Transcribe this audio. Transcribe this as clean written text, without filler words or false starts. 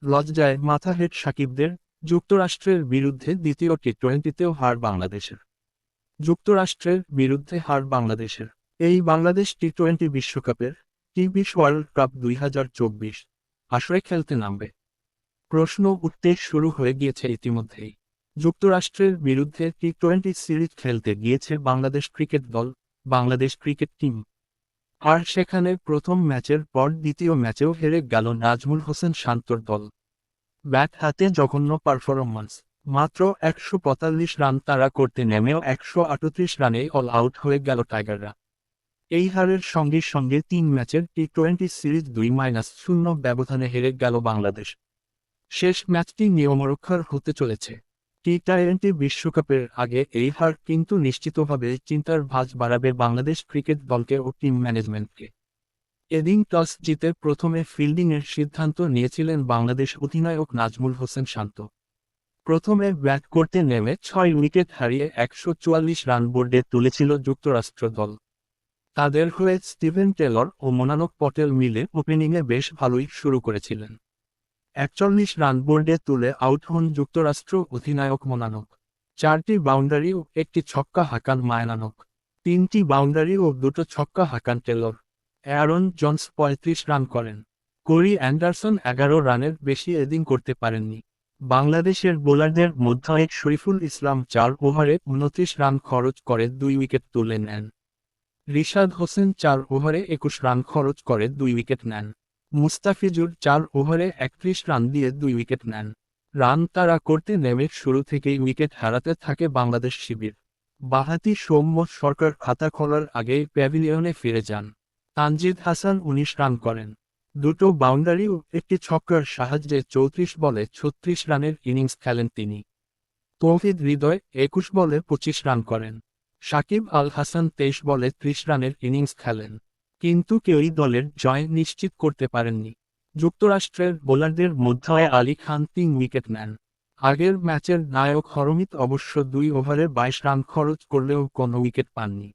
লজ্জায় মাথা হেঁট সাকিবদের। যুক্তরাষ্ট্রের বিরুদ্ধে দ্বিতীয় টি-20তেও হার বাংলাদেশের। যুক্তরাষ্ট্রের বিরুদ্ধে হার বাংলাদেশের। এই বাংলাদেশ টি-20 বিশ্বকাপের টি20 ওয়ার্ল্ড কাপ 2024 আসরে খেলতে নামবে। প্রশ্ন উঠতে শুরু হয়ে গিয়েছে ইতিমধ্যেই। যুক্তরাষ্ট্রের বিরুদ্ধে টি-20 সিরিজ খেলতে গিয়েছে বাংলাদেশ ক্রিকেট দল, বাংলাদেশ ক্রিকেট টিম। আর সেখানে প্রথম ম্যাচের পর দ্বিতীয় ম্যাচেও হেরে গেল নাজমুল হোসেন শান্তর দল। ব্যাট হাতে জঘন্য পারফরম্যান্স। মাত্র 145 রান তাড়া করতে নেমেও 138 রানেই অল আউট হয়ে গেল টাইগাররা। এই হারের সঙ্গে সঙ্গে 3 ম্যাচের টি-20 সিরিজ 2-0 ব্যবধানে হেরে গেল বাংলাদেশ। শেষ ম্যাচটি নিয়মরক্ষার হতে চলেছে। টি-20 বিশ্বকাপের আগে এই হার কিন্তু নিশ্চিতভাবে চিন্তার ভাঁজ বাড়াবে বাংলাদেশ ক্রিকেট দলকে ও টিম ম্যানেজমেন্টকে। এদিন টস জিতে প্রথমে ফিল্ডিংয়ের সিদ্ধান্ত নিয়েছিলেন বাংলাদেশ অধিনায়ক নাজমুল হোসেন শান্ত। প্রথমে ব্যাট করতে নেমে 6 উইকেট হারিয়ে 144 রান বোর্ডে তুলেছিল যুক্তরাষ্ট্র দল। তাদের হয়ে স্টিভেন টেলর ও মোনানক পটেল মিলে ওপেনিংয়ে বেশ ভালোই শুরু করেছিলেন। 41 রান বোর্ডে তুলে আউট হন যুক্তরাষ্ট্র অধিনায়ক মোনানক। 4টি বাউন্ডারি ও একটি ছক্কা হাঁকান মায়ানানক। 3টি বাউন্ডারি ও 2টো ছক্কা হাঁকান টেলর। অ্যারন জন্স 35 রান করেন। কোরি অ্যান্ডারসন 11 রানের বেশি এদিন করতে পারেননি। বাংলাদেশের বোলারদের মধ্যে শরীফুল ইসলাম 4 ওভারে 29 রান খরচ করে 2 উইকেট তুলে নেন। রিশাদ হোসেন 4 ওভারে 21 রান খরচ করে 2 উইকেট নেন। মুস্তাফিজুর 4 ওভারে 31 রান দিয়ে 2 উইকেট নেন। রান তাড়া করতে নেমে শুরু থেকেই উইকেট হারাতে থাকে বাংলাদেশ শিবির। বাঁহাতি সৌম্য সরকার খাতা খোলার আগেই প্যাভিলিয়নে ফিরে যান। তানজিদ হাসান 19 রান করেন। 2টো বাউন্ডারি ও একটি ছক্কার সাহায্যে 34 বলে 36 রানের ইনিংস খেলেন তিনি। তৌহিদ হৃদয় 21 বলে 25 রান করেন। সাকিব আল হাসান 23 বলে 30 রানের ইনিংস খেলেন। কিন্তু কেউই দলের জয় নিশ্চিত করতে পারেননি। যুক্তরাষ্ট্রের বোলারদের মধ্যে আলী খান 3 উইকেট নেন। আগের ম্যাচের নায়ক হরমিত অবশ্য 2 ওভারে 22 রান খরচ করলেও কোনো উইকেট পাননি।